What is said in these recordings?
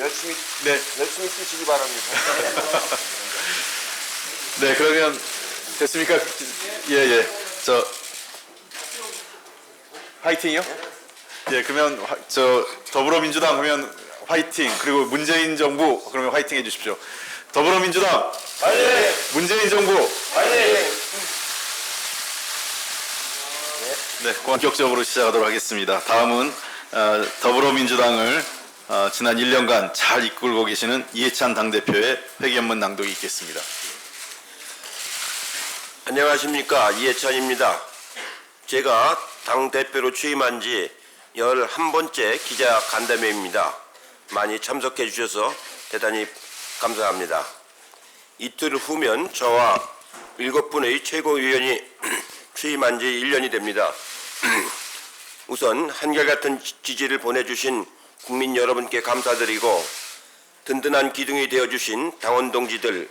열심히 뛰시기 바랍니다. 네, 그러면 됐습니까? 예. 화이팅이요? 예, 그러면 더불어민주당 그러면 화이팅, 그리고 문재인 정부 그러면 화이팅 해주십시오. 더불어민주당 화이팅! 문재인 정부 화이팅! 네, 본격적으로 시작하도록 하겠습니다. 다음은 더불어민주당을 지난 1년간 잘 이끌고 계시는 이해찬 당대표의 회견문 낭독이 있겠습니다. 안녕하십니까, 이해찬입니다. 제가 당대표로 취임한 지 11번째 기자 간담회입니다. 많이 참석해 주셔서 대단히 감사합니다. 이틀 후면 저와 7분의 최고위원이 취임한 지 1년이 됩니다. 우선 한결같은 지지를 보내주신 국민 여러분께 감사드리고 든든한 기둥이 되어주신 당원 동지들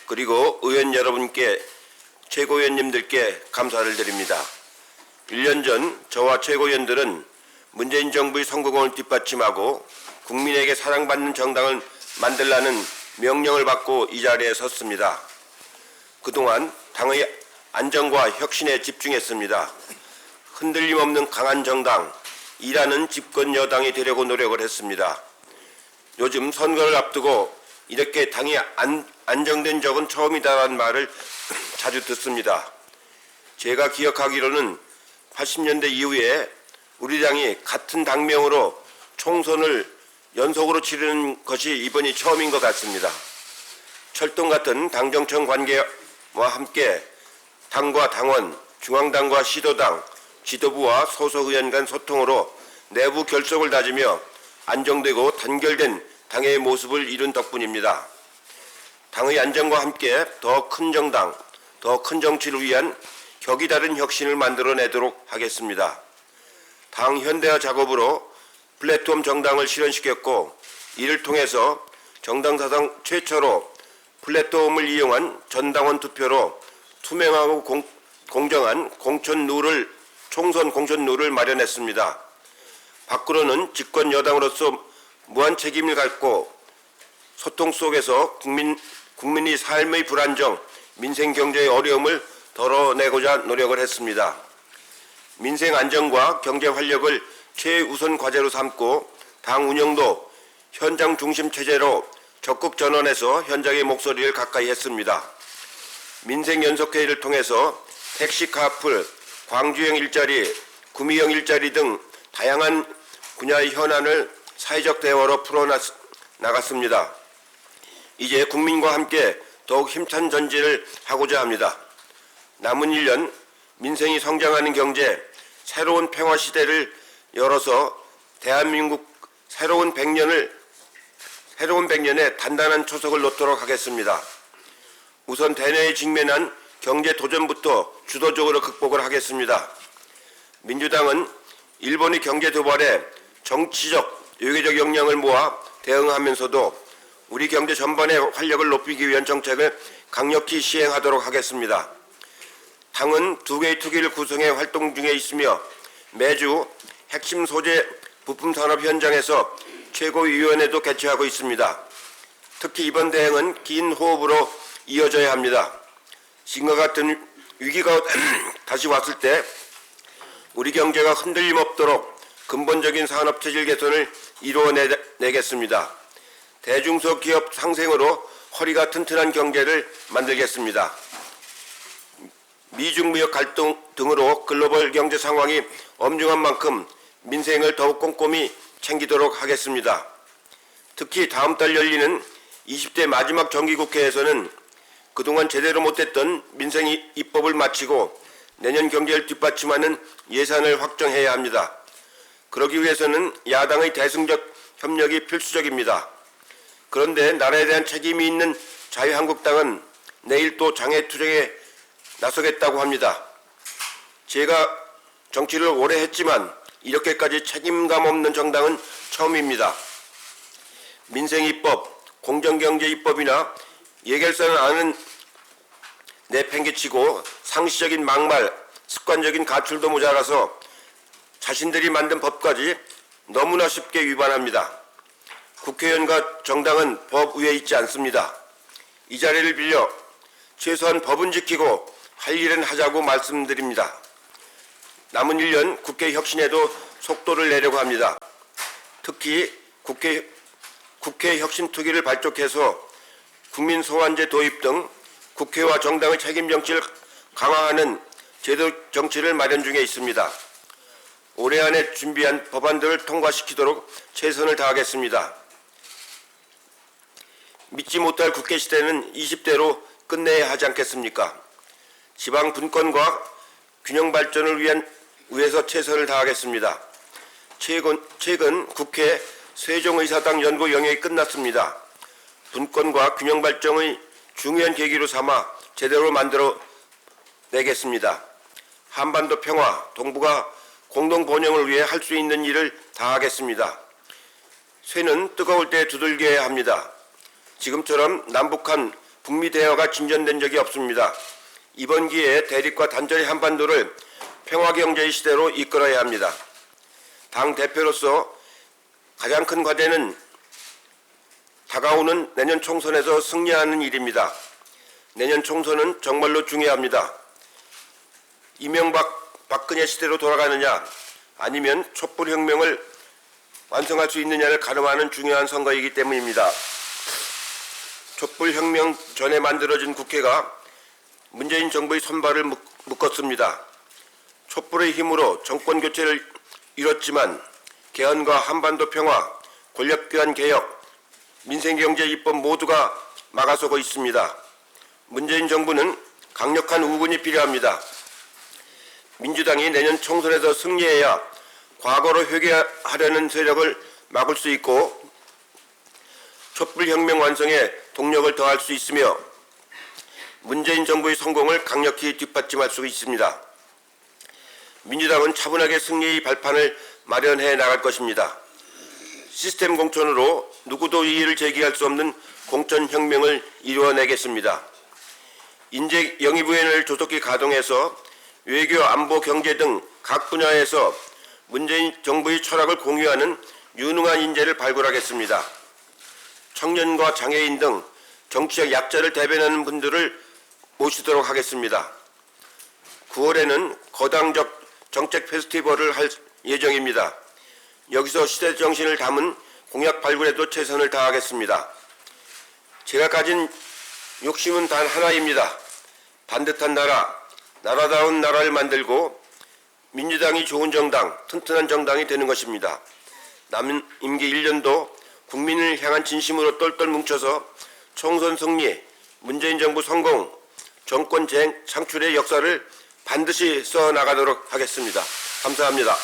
그리고 의원 여러분께 최고위원님들께 감사를 드립니다. 1년 전 저와 최고위원들은 문재인 정부의 성공을 뒷받침하고 국민에게 사랑받는 정당을 만들라는 명령을 받고 이 자리에 섰습니다. 그동안 당의 안정과 혁신에 집중했습니다. 흔들림 없는 강한 정당, 일하는 집권 여당이 되려고 노력을 했습니다. 요즘 선거를 앞두고 이렇게 당이 안정된 적은 처음이다라는 말을 자주 듣습니다. 제가 기억하기로는 80년대 이후에 우리 당이 같은 당명으로 총선을 연속으로 치르는 것이 이번이 처음인 것 같습니다. 철동 같은 당정청 관계와 함께 당과 당원, 중앙당과 시도당, 지도부와 소속 의원 간 소통으로 내부 결속을 다지며 안정되고 단결된 당의 모습을 이룬 덕분입니다. 당의 안정과 함께 더 큰 정당, 더 큰 정치를 위한 격이 다른 혁신을 만들어내도록 하겠습니다. 당 현대화 작업으로 플랫폼 정당을 실현시켰고 이를 통해서 정당 사상 최초로 플랫폼을 이용한 전당원 투표로 투명하고 공정한 총선 공천 룰을 마련했습니다. 밖으로는 집권 여당으로서 무한 책임을 갖고 소통 속에서 국민의 삶의 불안정, 민생 경제의 어려움을 덜어내고자 노력을 했습니다. 민생 안정과 경제 활력을 최우선 과제로 삼고 당 운영도 현장 중심 체제로 적극 전환해서 현장의 목소리를 가까이 했습니다. 민생 연석회의를 통해서 택시 카풀, 광주형 일자리, 구미형 일자리 등 다양한 분야의 현안을 사회적 대화로 풀어나갔습니다. 이제 국민과 함께 더욱 힘찬 전진을 하고자 합니다. 남은 1년 민생이 성장하는 경제, 새로운 평화 시대를 열어서 대한민국 새로운 100년에 단단한 초석을 놓도록 하겠습니다. 우선 대내에 직면한 경제 도전부터 주도적으로 극복을 하겠습니다. 민주당은 일본의 경제 도발에 정치적, 외교적 역량을 모아 대응하면서도 우리 경제 전반의 활력을 높이기 위한 정책을 강력히 시행하도록 하겠습니다. 당은 2개의 특위를 구성해 활동 중에 있으며 매주 핵심 소재 부품 산업 현장에서 최고위원회도 개최하고 있습니다. 특히 이번 대응은 긴 호흡으로 이어져야 합니다. 지금과 같은 위기가 다시 왔을 때 우리 경제가 흔들림 없도록 근본적인 산업체질 개선을 이루어내겠습니다. 대중소기업 상생으로 허리가 튼튼한 경제를 만들겠습니다. 미중 무역 갈등 등으로 글로벌 경제 상황이 엄중한 만큼 민생을 더욱 꼼꼼히 챙기도록 하겠습니다. 특히 다음 달 열리는 20대 마지막 정기국회에서는 그동안 제대로 못했던 민생 입법을 마치고 내년 경제를 뒷받침하는 예산을 확정해야 합니다. 그러기 위해서는 야당의 대승적 협력이 필수적입니다. 그런데 나라에 대한 책임이 있는 자유한국당은 내일 또 장애투쟁에 나서겠다고 합니다. 제가 정치를 오래 했지만 이렇게까지 책임감 없는 정당은 처음입니다. 민생입법, 공정경제입법이나 예결사는 내팽개치고 상시적인 막말, 습관적인 가출도 모자라서 자신들이 만든 법까지 너무나 쉽게 위반합니다. 국회의원과 정당은 법 위에 있지 않습니다. 이 자리를 빌려 최소한 법은 지키고 할 일은 하자고 말씀드립니다. 남은 1년 국회 혁신에도 속도를 내려고 합니다. 특히 국회 혁신 투기를 발족해서 국민 소환제 도입 등 국회와 정당의 책임 정치를 강화하는 제도 정치를 마련 중에 있습니다. 올해 안에 준비한 법안들을 통과시키도록 최선을 다하겠습니다. 믿지 못할 국회 시대는 20대로 끝내야 하지 않겠습니까? 지방 분권과 균형 발전을 위해서 최선을 다하겠습니다. 최근 국회 세종의사당 연구 영역이 끝났습니다. 분권과 균형 발전의 중요한 계기로 삼아 제대로 만들어 내겠습니다. 한반도 평화, 동북아 공동 번영을 위해 할 수 있는 일을 다하겠습니다. 쇠는 뜨거울 때 두들겨야 합니다. 지금처럼 남북한 북미 대화가 진전된 적이 없습니다. 이번 기회에 대립과 단절의 한반도를 평화경제의 시대로 이끌어야 합니다. 당 대표로서 가장 큰 과제는 다가오는 내년 총선에서 승리하는 일입니다. 내년 총선은 정말로 중요합니다. 이명박, 박근혜 시대로 돌아가느냐 아니면 촛불혁명을 완성할 수 있느냐를 가늠하는 중요한 선거이기 때문입니다. 촛불혁명 전에 만들어진 국회가 문재인 정부의 손발을 묶었습니다. 촛불의 힘으로 정권교체를 이뤘지만 개헌과 한반도 평화, 권력기관 개혁, 민생경제 입법 모두가 막아서고 있습니다. 문재인 정부는 강력한 우군이 필요합니다. 민주당이 내년 총선에서 승리해야 과거로 회귀하려는 세력을 막을 수 있고 촛불혁명 완성에 동력을 더할 수 있으며 문재인 정부의 성공을 강력히 뒷받침할 수 있습니다. 민주당은 차분하게 승리의 발판을 마련해 나갈 것입니다. 시스템 공천으로 누구도 이의를 제기할 수 없는 공천혁명을 이루어내겠습니다. 인재 영입위원회를 조속히 가동해서 외교, 안보, 경제 등 각 분야에서 문재인 정부의 철학을 공유하는 유능한 인재를 발굴하겠습니다. 청년과 장애인 등 정치적 약자를 대변하는 분들을 모시도록 하겠습니다. 9월에는 거당적 정책 페스티벌을 할 예정입니다. 여기서 시대 정신을 담은 공약 발굴에도 최선을 다하겠습니다. 제가 가진 욕심은 단 하나입니다. 반듯한 나라, 나라다운 나라를 만들고 민주당이 좋은 정당, 튼튼한 정당이 되는 것입니다. 남은 임기 1년도 국민을 향한 진심으로 똘똘 뭉쳐서 총선 승리, 문재인 정부 성공, 정권 창출의 역사를 반드시 써나가도록 하겠습니다. 감사합니다.